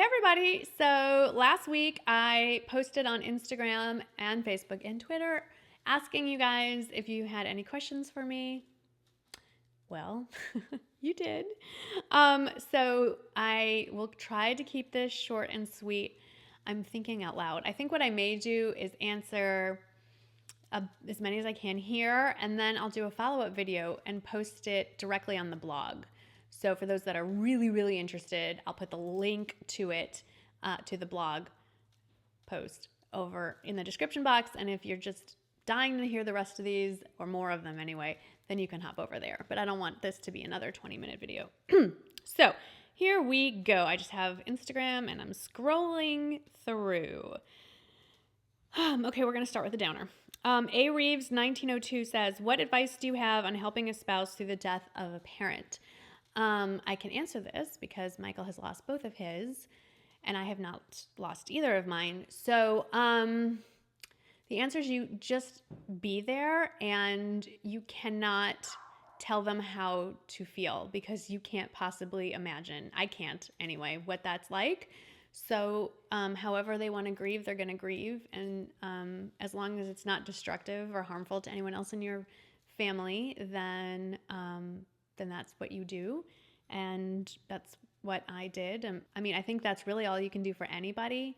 everybody. So last week I posted on Instagram and Facebook and Twitter asking you guys if you had any questions for me. Well, you did. So I will try to keep this short and sweet. I'm thinking out loud. I think what I may do is answer as many as I can here, and then I'll do a follow-up video and post it directly on the blog. So for those that are really, really interested, I'll put the link to it, to the blog post over in the description box. And if you're just dying to hear the rest of these, or more of them anyway, then you can hop over there. But I don't want this to be another 20-minute video. So here we go. I just have Instagram and I'm scrolling through. Okay, we're going to start with a downer. A. Reeves 1902 says, what advice do you have on helping a spouse through the death of a parent? I can answer this because Michael has lost both of his and I have not lost either of mine. So the answer is you just be there, and you cannot tell them how to feel because you can't possibly imagine, I can't anyway, what that's like. So however they want to grieve, they're going to grieve. And as long as it's not destructive or harmful to anyone else in your family, then that's what you do. And that's what I did. I think that's really all you can do for anybody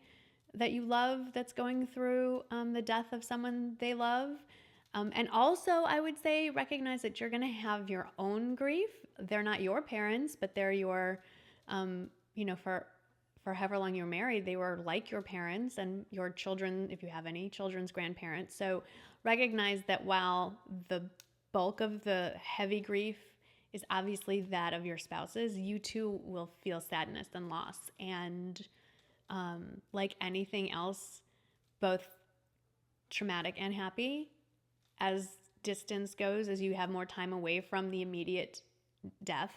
that you love that's going through the death of someone they love. And also, I would say, recognize that you're going to have your own grief. They're not your parents, but they're your, for however long you were married, they were like your parents and your children, if you have any children's grandparents. So recognize that while the bulk of the heavy grief is obviously that of your spouses, you too will feel sadness and loss. And like anything else, both traumatic and happy, as distance goes, as you have more time away from the immediate death,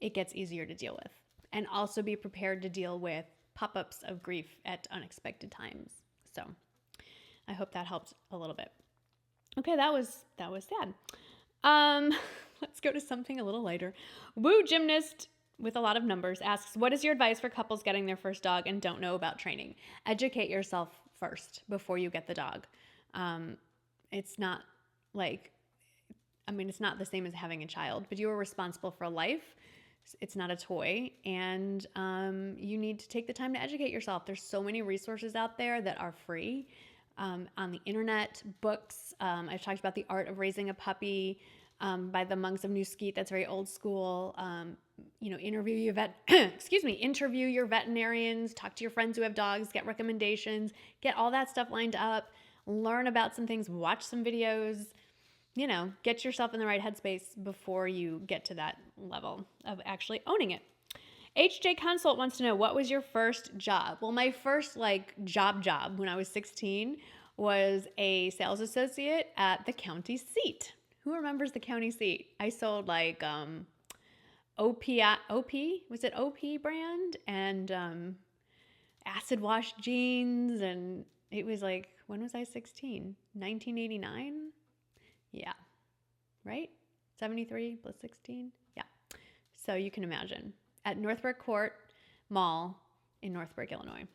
it gets easier to deal with. And also be prepared to deal with pop-ups of grief at unexpected times. So I hope that helped a little bit. Okay, that was sad. Let's go to something a little lighter. Woo Gymnast with a lot of numbers asks, what is your advice for couples getting their first dog and don't know about training? Educate yourself first before you get the dog. It's not it's not the same as having a child, but you are responsible for life. It's not a toy, and you need to take the time to educate yourself. There's so many resources out there that are free on the internet, books. I've talked about The Art of Raising a Puppy by the monks of New Skeet. That's very old school. Interview your veterinarians, talk to your friends who have dogs, get recommendations, get all that stuff lined up, learn about some things, watch some videos, get yourself in the right headspace before you get to that level of actually owning it. HJ Consult wants to know, what was your first job? Well, my first job when I was 16 was a sales associate at the county seat. Who remembers the county seat? I sold OP, was it OP brand? And acid wash jeans. And it was when was I 16? 1989? Yeah. Right? 73 plus 16? Yeah. So you can imagine. At Northbrook Court Mall in Northbrook, Illinois.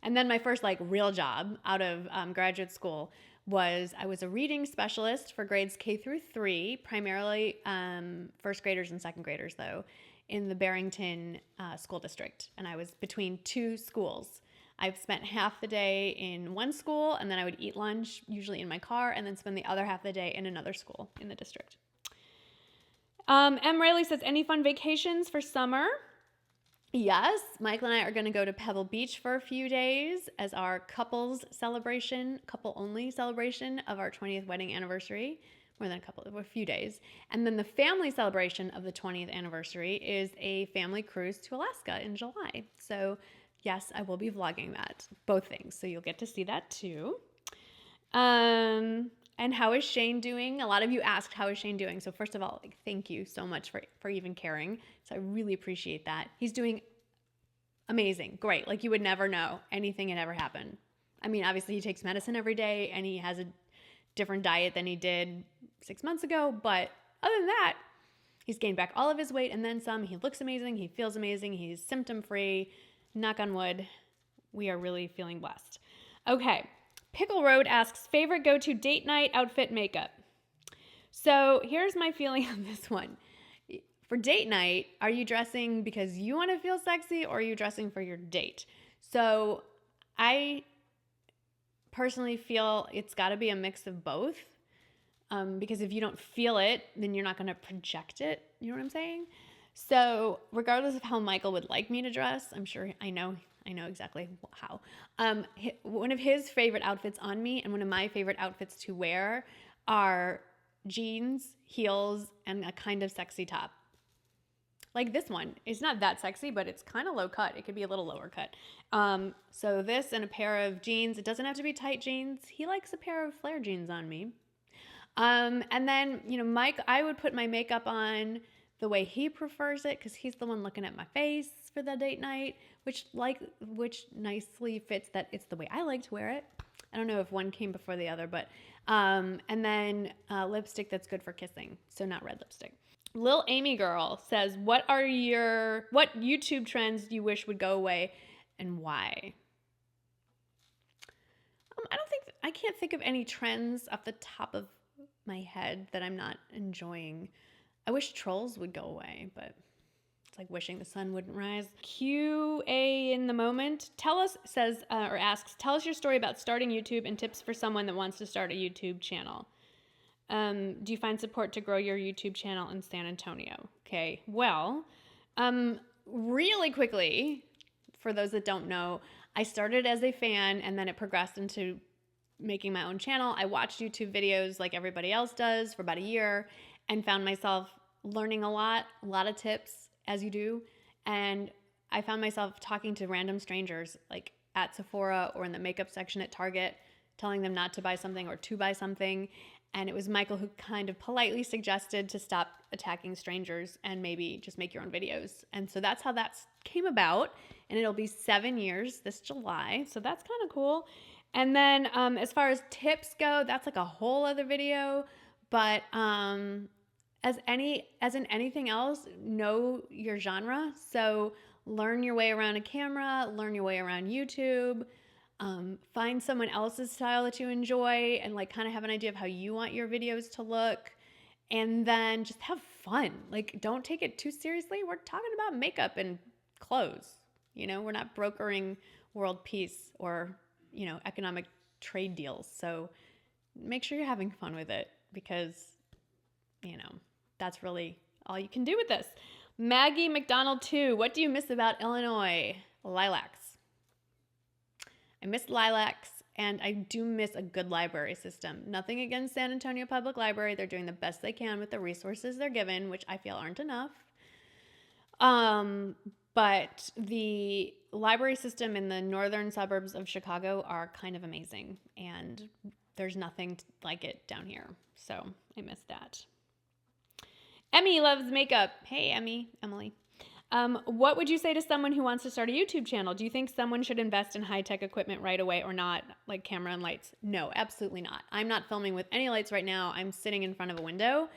And then my first real job out of graduate school was I was a reading specialist for grades K through 3, primarily first graders and second graders though, in the Barrington school district. And I was between two schools. I've spent half the day in one school, and then I would eat lunch, usually in my car, and then spend the other half of the day in another school in the district. M. Rayleigh says, any fun vacations for summer? Yes, Michael and I are going to go to Pebble Beach for a few days as our couple-only celebration of our 20th wedding anniversary. More than a few days. And then the family celebration of the 20th anniversary is a family cruise to Alaska in July. So yes, I will be vlogging that, both things. So you'll get to see that too. And how is Shane doing? A lot of you asked, how is Shane doing? So first of all, thank you so much for even caring. So I really appreciate that. He's doing amazing, great. You would never know anything had ever happened. Obviously he takes medicine every day and he has a different diet than he did 6 months ago. But other than that, he's gained back all of his weight and then some. He looks amazing. He feels amazing. He's symptom-free. knock on wood, we are really feeling blessed. Okay. Pickle Road asks, favorite go-to date night outfit makeup. So here's my feeling on this one. For date night, are you dressing because you want to feel sexy or are you dressing for your date? So I personally feel it's got to be a mix of both, because if you don't feel it, then you're not going to project it. You know what I'm saying? So regardless of how Michael would like me to dress, I'm sure I know exactly how. One of his favorite outfits on me and one of my favorite outfits to wear are jeans, heels, and a kind of sexy top. Like this one. It's not that sexy, but it's kind of low cut. It could be a little lower cut. So this and a pair of jeans. It doesn't have to be tight jeans. He likes a pair of flare jeans on me. And then, Mike, I would put my makeup on the way he prefers it because he's the one looking at my face for the date night, which nicely fits that it's the way I like to wear it. I don't know if one came before the other, but and then lipstick that's good for kissing, so not red lipstick. Lil Amy Girl says, what YouTube trends do you wish would go away and why? I can't think of any trends off the top of my head that I'm not enjoying. I wish trolls would go away, but it's like wishing the sun wouldn't rise. QA in the moment asks, tell us your story about starting YouTube and tips for someone that wants to start a YouTube channel. Do you find support to grow your YouTube channel in San Antonio? Okay, well, really quickly, for those that don't know, I started as a fan and then it progressed into making my own channel. I watched YouTube videos like everybody else does for about a year and found myself learning a lot of tips as you do. And I found myself talking to random strangers like at Sephora or in the makeup section at Target, telling them not to buy something or to buy something. And it was Michael who kind of politely suggested to stop attacking strangers and maybe just make your own videos. And so that's how that came about. And it'll be 7 years this July. So that's kind of cool. And then as far as tips go, that's like a whole other video. But as in anything else, know your genre. So learn your way around a camera, learn your way around YouTube. Find someone else's style that you enjoy and like kind of have an idea of how you want your videos to look, and then just have fun. Like, don't take it too seriously. We're talking about makeup and clothes. We're not brokering world peace or, economic trade deals. So make sure you're having fun with it because, that's really all you can do with this. Maggie McDonald 2, what do you miss about Illinois? Lilacs. I miss lilacs, and I do miss a good library system. Nothing against San Antonio Public Library. They're doing the best they can with the resources they're given, which I feel aren't enough. But the library system in the northern suburbs of Chicago are kind of amazing, and there's nothing like it down here. So I miss that. Emmy loves makeup. Hey, Emily. What would you say to someone who wants to start a YouTube channel? Do you think someone should invest in high-tech equipment right away or not, like camera and lights? No, absolutely not. I'm not filming with any lights right now. I'm sitting in front of a window.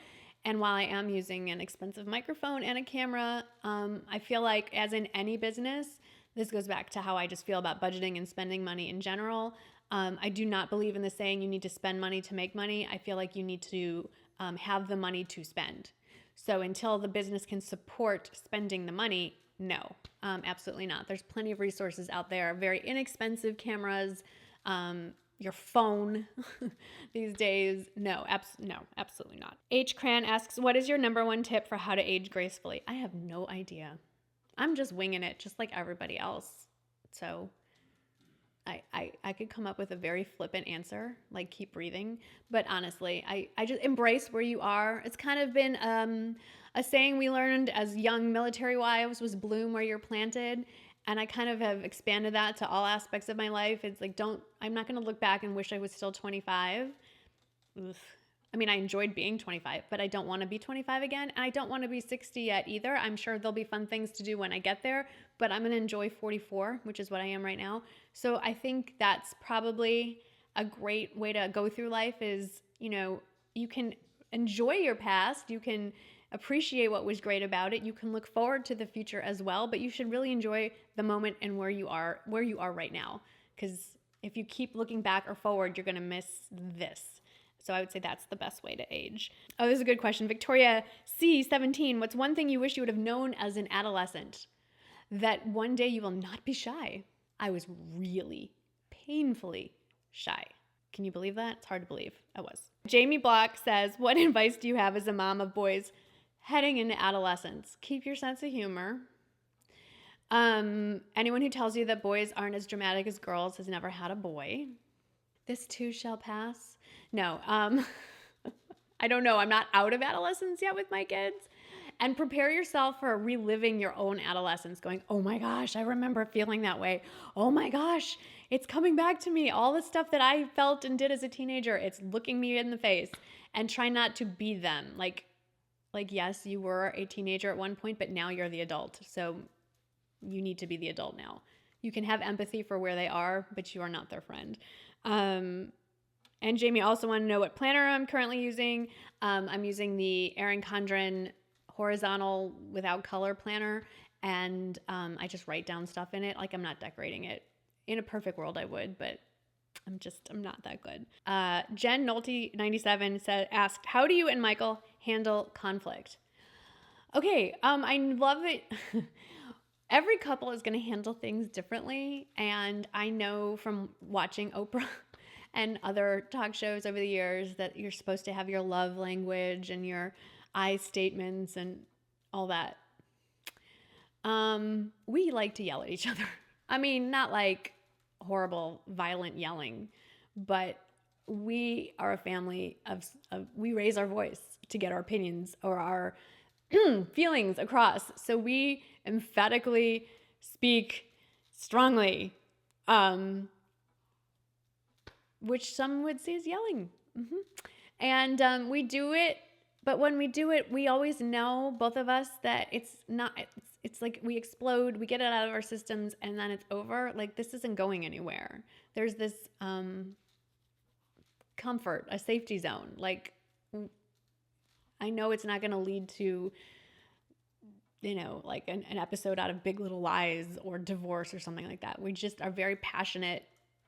And while I am using an expensive microphone and a camera, I feel like as in any business, this goes back to how I just feel about budgeting and spending money in general. I do not believe in the saying you need to spend money to make money. I feel like you need to have the money to spend. So until the business can support spending the money, no, absolutely not. There's plenty of resources out there, very inexpensive cameras, your phone these days. No, absolutely not. H. Cran asks, what is your number one tip for how to age gracefully? I have no idea. I'm just winging it just like everybody else. So I could come up with a very flippant answer, like keep breathing. But honestly, I just embrace where you are. It's kind of been a saying we learned as young military wives was bloom where you're planted. And I kind of have expanded that to all aspects of my life. It's like, I'm not going to look back and wish I was still 25. Oof. I mean, I enjoyed being 25, but I don't want to be 25 again. And I don't want to be 60 yet either. I'm sure there'll be fun things to do when I get there, but I'm going to enjoy 44, which is what I am right now. So I think that's probably a great way to go through life is, you can enjoy your past. You can appreciate what was great about it. You can look forward to the future as well, but you should really enjoy the moment and where you are right now. Because if you keep looking back or forward, you're going to miss this. So I would say that's the best way to age. Oh, this is a good question. Victoria C, 17. What's one thing you wish you would have known as an adolescent? That one day you will not be shy. I was really painfully shy. Can you believe that? It's hard to believe. I was. Jamie Block says, what advice do you have as a mom of boys heading into adolescence? Keep your sense of humor. Anyone who tells you that boys aren't as dramatic as girls has never had a boy. This too shall pass. No, I don't know. I'm not out of adolescence yet with my kids. And prepare yourself for reliving your own adolescence, going, oh my gosh, I remember feeling that way. Oh my gosh, it's coming back to me. All the stuff that I felt and did as a teenager, it's looking me in the face. And try not to be them. Like yes, you were a teenager at one point, but now you're the adult. So you need to be the adult now. You can have empathy for where they are, but you are not their friend. And Jamie also wanted to know what planner I'm currently using. I'm using the Erin Condren horizontal without color planner, and I just write down stuff in it. Like, I'm not decorating it. In a perfect world I would, but I'm not that good. Jen Nolte 97 asked, how do you and Michael handle conflict? Okay, I love it. Every couple is going to handle things differently, and I know from watching Oprah and other talk shows over the years that you're supposed to have your love language and your I statements and all that. We like to yell at each other. I mean, not like horrible, violent yelling, but we are a family of we raise our voice to get our opinions or our feelings across. So we emphatically speak strongly, which some would see as yelling. And we do it, but when we do it, we always know, both of us, that it's not, it's like we explode, we get it out of our systems, and then it's over. Like, this isn't going anywhere. There's this comfort, a safety zone. Like, I know it's not going to lead to, like an episode out of Big Little Lies or divorce or something like that. We just are very passionate,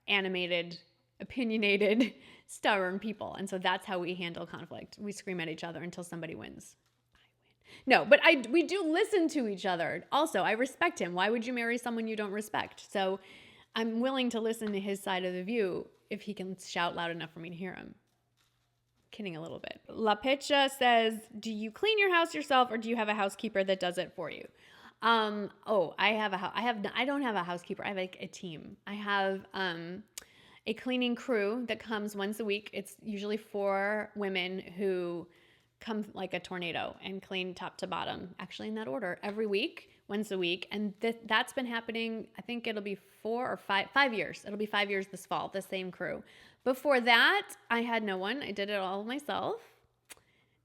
animated, opinionated, stubborn people. And so that's how we handle conflict. We scream at each other until somebody wins. No, but we do listen to each other. Also, I respect him. Why would you marry someone you don't respect? So I'm willing to listen to his side of the view if he can shout loud enough for me to hear him. Kidding a little bit. La Picha says, do you clean your house yourself, or do you have a housekeeper that does it for you? I don't have a housekeeper. I have like a team. I have a cleaning crew that comes once a week. It's usually 4 women who come like a tornado and clean top to bottom, actually in that order, every week, once a week. And that's been happening, I think it'll be 4 or 5 years. It'll be 5 years this fall, the same crew. Before that, I had no one. I did it all myself.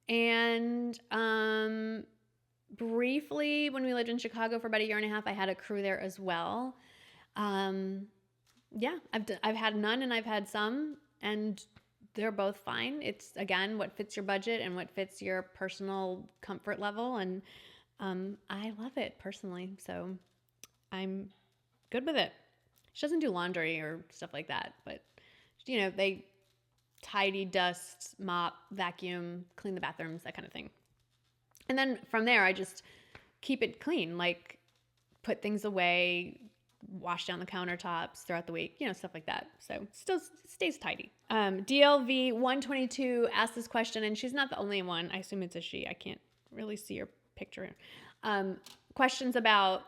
And briefly, when we lived in Chicago for about 1.5 years, I had a crew there as well. Yeah, I've had none and I've had some, and they're both fine. It's, again, what fits your budget and what fits your personal comfort level. And I love it personally. So I'm good with it. She doesn't do laundry or stuff like that, but they tidy, dust, mop, vacuum, clean the bathrooms, that kind of thing. And then from there, I just keep it clean, like put things away, wash down the countertops throughout the week, stuff like that. So still stays tidy. DLV 122 asked this question, and she's not the only one. I assume it's a she. I can't really see her picture. Questions about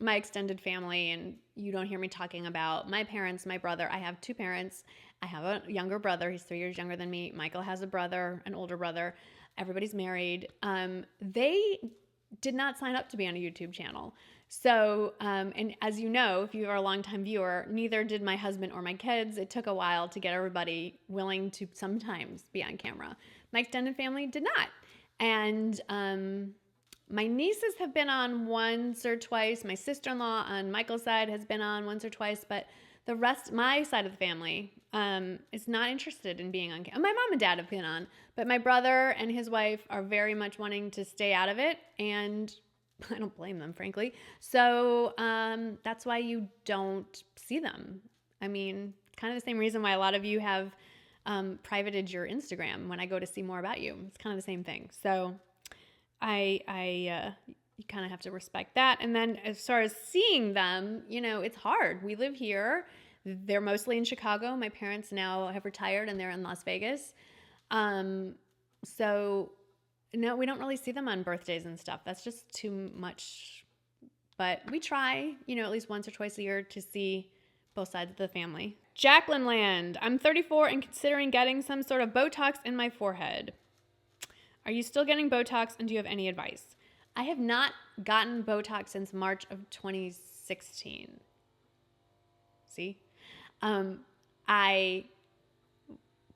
my extended family, and you don't hear me talking about my parents, my brother. I have 2 parents. I have a younger brother. He's 3 years younger than me. Michael has a brother, an older brother. Everybody's married. They did not sign up to be on a YouTube channel. So, and as you know, if you are a longtime viewer, neither did my husband or my kids. It took a while to get everybody willing to sometimes be on camera. My extended family did not. And my nieces have been on once or twice. My sister-in-law on Michael's side has been on once or twice, but My side of the family is not interested in being on camera. My mom and dad have been on, but my brother and his wife are very much wanting to stay out of it, and I don't blame them, frankly. So that's why you don't see them. I mean, kind of the same reason why a lot of you have privated your Instagram when I go to see more about you. It's kind of the same thing. So you kind of have to respect that. And then as far as seeing them, it's hard. We live here. They're mostly in Chicago. My parents now have retired and they're in Las Vegas. So no, we don't really see them on birthdays and stuff. That's just too much. But we try, at least once or twice a year to see both sides of the family. Jacqueline Land. I'm 34 and considering getting some sort of Botox in my forehead. Are you still getting Botox, and do you have any advice? I have not gotten Botox since March of 2016. See? I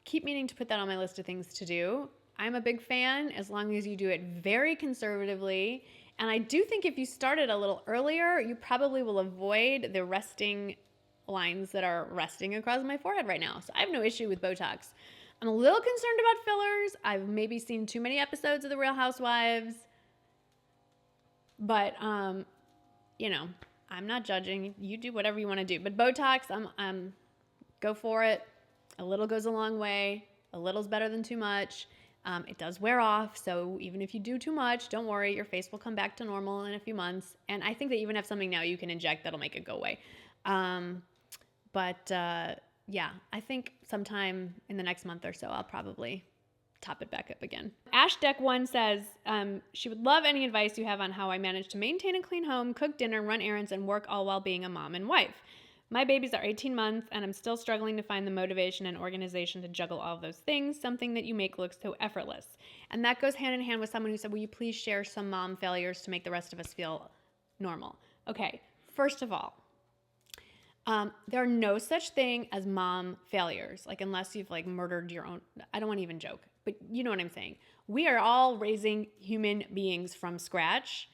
keep meaning to put that on my list of things to do. I'm a big fan as long as you do it very conservatively. And I do think if you started a little earlier, you probably will avoid the resting lines that are resting across my forehead right now. So I have no issue with Botox. I'm a little concerned about fillers. I've maybe seen too many episodes of The Real Housewives. But, I'm not judging. You do whatever you want to do. But Botox, go for it. A little goes a long way. A little's better than too much. It does wear off. So even if you do too much, don't worry. Your face will come back to normal in a few months. And I think they even have something now you can inject that'll make it go away. Yeah, I think sometime in the next month or so, I'll probably top it back up again. Ashdeck1 says she would love any advice you have on how I manage to maintain a clean home, cook dinner, run errands, and work all while being a mom and wife. My babies are 18 months, and I'm still struggling to find the motivation and organization to juggle all of those things, something that you make look so effortless. And that goes hand in hand with someone who said, will you please share some mom failures to make the rest of us feel normal? Okay, first of all, there are no such thing as mom failures, unless you've murdered your own. I don't want to even joke, but you know what I'm saying. We are all raising human beings from scratch.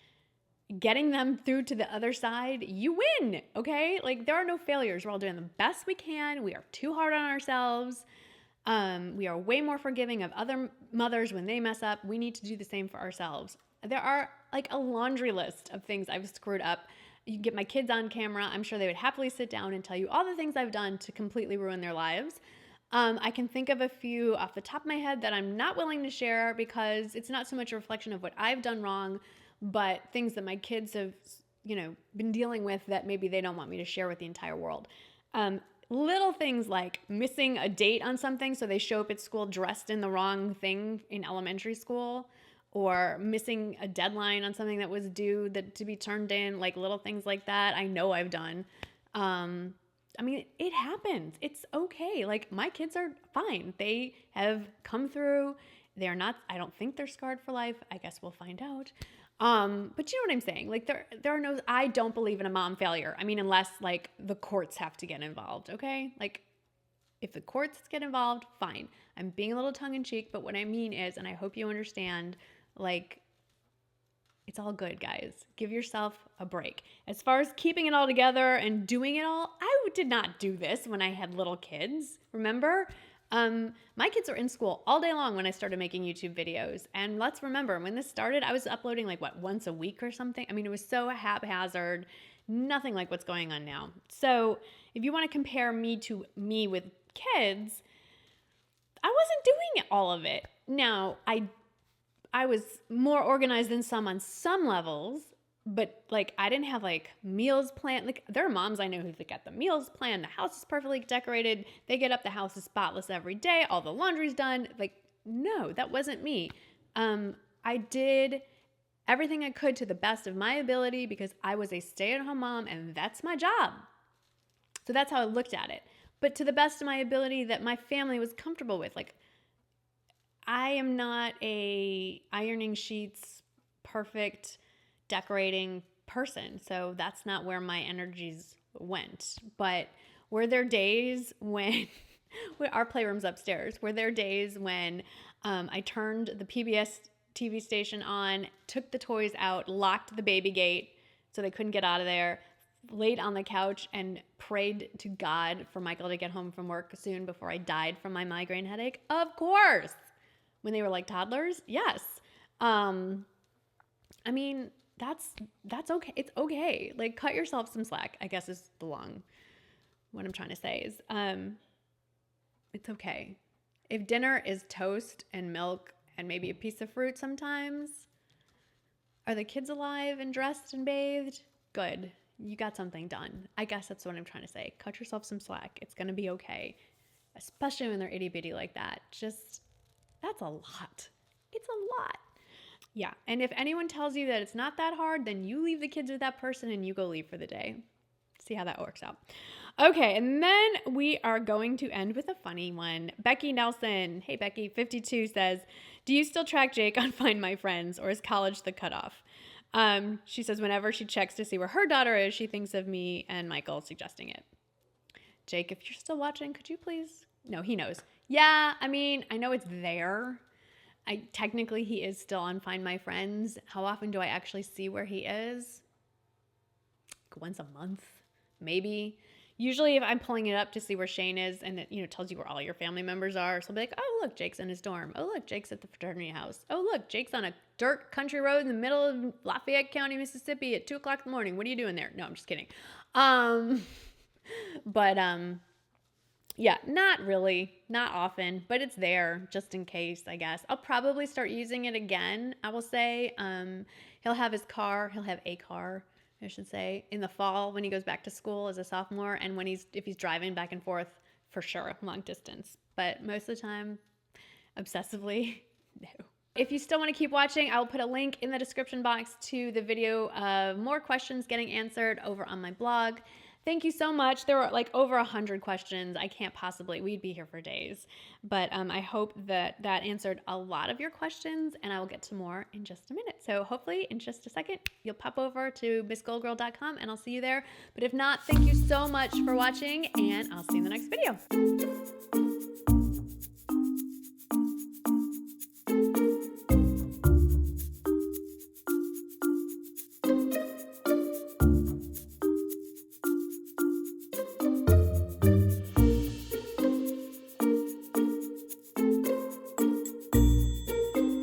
Getting them through to the other side, you win, okay? There are no failures. We're all doing the best we can. We are too hard on ourselves. We are way more forgiving of other mothers when they mess up. We need to do the same for ourselves. There are a laundry list of things I've screwed up. You get my kids on camera, I'm sure they would happily sit down and tell you all the things I've done to completely ruin their lives. I can think of a few off the top of my head that I'm not willing to share because it's not so much a reflection of what I've done wrong, but things that my kids have, been dealing with that maybe they don't want me to share with the entire world. Little things like missing a date on something so they show up at school dressed in the wrong thing in elementary school, or missing a deadline on something that was due to be turned in, little things like that. I know I've done. It happens. It's okay. My kids are fine. They have come through. They're not, I don't think they're scarred for life. I guess we'll find out. But you know what I'm saying? There are no, I don't believe in a mom failure. Unless the courts have to get involved. Okay. If the courts get involved, fine. I'm being a little tongue in cheek, but what I mean is, and I hope you understand, it's all good, guys. Give yourself a break. As far as keeping it all together and doing it all, I did not do this when I had little kids. Remember? My kids were in school all day long when I started making YouTube videos. And let's remember, when this started, I was uploading once a week or something. It was so haphazard, nothing like what's going on now. So if you want to compare me to me with kids, I wasn't doing all of it. Now, I was more organized than some on some levels, but I didn't have meals planned. There are moms I know who got the meals planned. The house is perfectly decorated. They get up, the house is spotless every day. All the laundry's done. No, that wasn't me. I did everything I could to the best of my ability because I was a stay-at-home mom and that's my job. So that's how I looked at it. But to the best of my ability that my family was comfortable with. I am not a ironing sheets, perfect, decorating person. So that's not where my energies went. But were there days when our playroom's upstairs, were there days when I turned the PBS TV station on, took the toys out, locked the baby gate so they couldn't get out of there, laid on the couch and prayed to God for Michael to get home from work soon before I died from my migraine headache? Of course. When they were like toddlers? Yes. I mean, that's okay. It's okay. Like, cut yourself some slack, I guess is what I'm trying to say is, it's okay. If dinner is toast and milk and maybe a piece of fruit sometimes, are the kids alive and dressed and bathed? Good. You got something done. I guess that's what I'm trying to say. Cut yourself some slack. It's going to be okay. Especially when they're itty bitty like that. That's a lot. It's a lot. Yeah. And if anyone tells you that it's not that hard, then you leave the kids with that person and you go leave for the day. See how that works out. Okay. And then we are going to end with a funny one. Becky Nelson. Hey, Becky, 52 says, do you still track Jake on Find My Friends, or is college the cutoff? She says whenever she checks to see where her daughter is, she thinks of me and Michael suggesting it. Jake, if you're still watching, could you please? No, he knows. Yeah, I mean, I know it's there. Technically, he is still on Find My Friends. How often do I actually see where he is? Like once a month, maybe. Usually if I'm pulling it up to see where Shane is and it tells you where all your family members are. So I'll be like, oh, look, Jake's in his dorm. Oh, look, Jake's at the fraternity house. Oh, look, Jake's on a dirt country road in the middle of Lafayette County, Mississippi at 2 o'clock in the morning. What are you doing there? No, I'm just kidding. Yeah, not really, not often, but it's there just in case, I guess. I'll probably start using it again, I will say. He'll have a car, I should say, in the fall when he goes back to school as a sophomore, and if he's driving back and forth, for sure, long distance. But most of the time, obsessively, no. If you still want to keep watching, I'll put a link in the description box to the video of more questions getting answered over on my blog. Thank you so much. There were like over 100 questions. We'd be here for days. But I hope that answered a lot of your questions, and I will get to more in just a minute. So hopefully in just a second, you'll pop over to MsGoldgirl.com and I'll see you there. But if not, thank you so much for watching, and I'll see you in the next video.